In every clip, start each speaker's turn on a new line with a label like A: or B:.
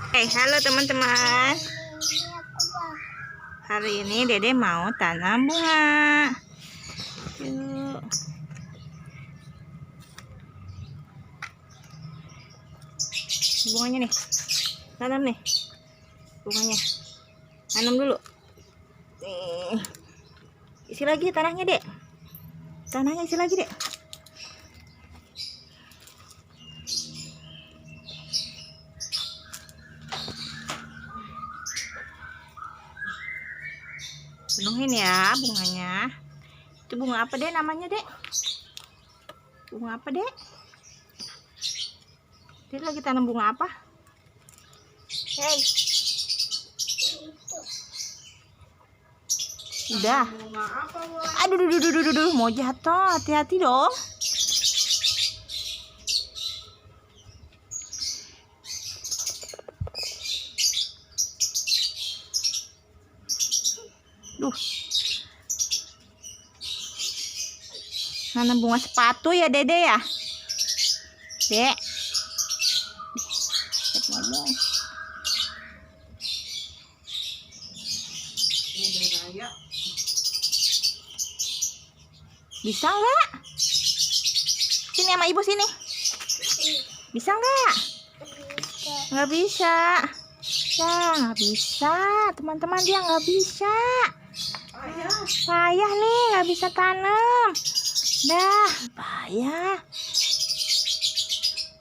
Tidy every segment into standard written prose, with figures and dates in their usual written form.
A: Halo teman-teman. Hari ini Dede mau tanam bunga. Yuk. Bunganya nih. Tanam nih. Bunganya. Tanam dulu. Nih. Isi lagi tanahnya, Dek. Tanahnya isi lagi, Dek. Penuhin ya bunganya. Itu bunga apa, Dek, namanya, Dek? Bunga apa, Dek? Dek lagi tanam bunga apa? Hei. Udah. Aduh, mau jatuh. Hati-hati dong. Duh. Nanam bunga sepatu ya, Dede ya? Dek. Ngomong. Bisa nggak? Sini sama ibu sini. Bisa nggak? Nggak bisa. Ya, nggak bisa. Teman-teman, dia nggak bisa. Payah nih, nggak bisa tanam. Dah, payah.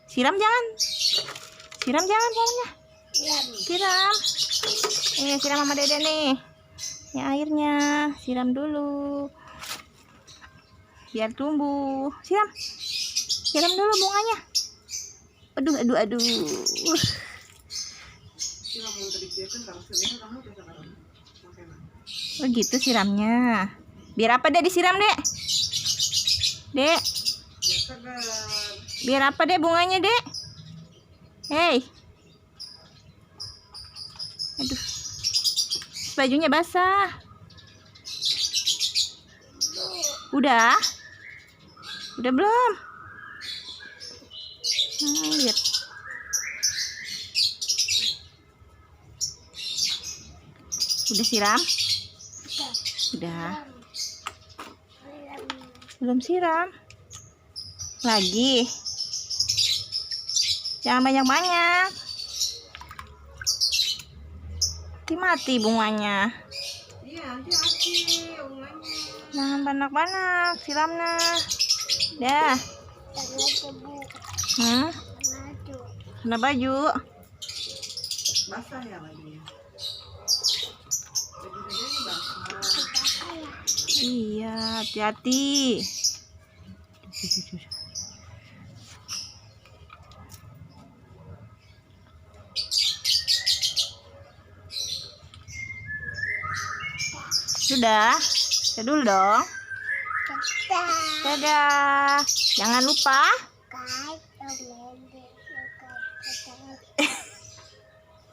A: Siram jangan. Siram jangan pokoknya. Siram. Ini siram sama Dede nih. Ini airnya, siram dulu. Biar tumbuh. Siram. Siram dulu bunganya. Aduh. Oh gitu siramnya. Biar apa, Dek, disiram, Dek? Dek. Biar apa, Dek, bunganya, Dek? Hei. Aduh. Bajunya basah. Udah? Udah belum? Lihat. Udah siram? Udah. Belum siram. Lagi. Jangan banyak-banyak. Mati bunganya.
B: Iya, hati-hati bunganya.
A: Jangan banyak-banyak siramnya. Dah. Kena baju.
B: Basah ya bajunya. Baju-bajunya basah.
A: Iya, hati-hati. Sudah. Dulu dong. Dadah. Jangan lupa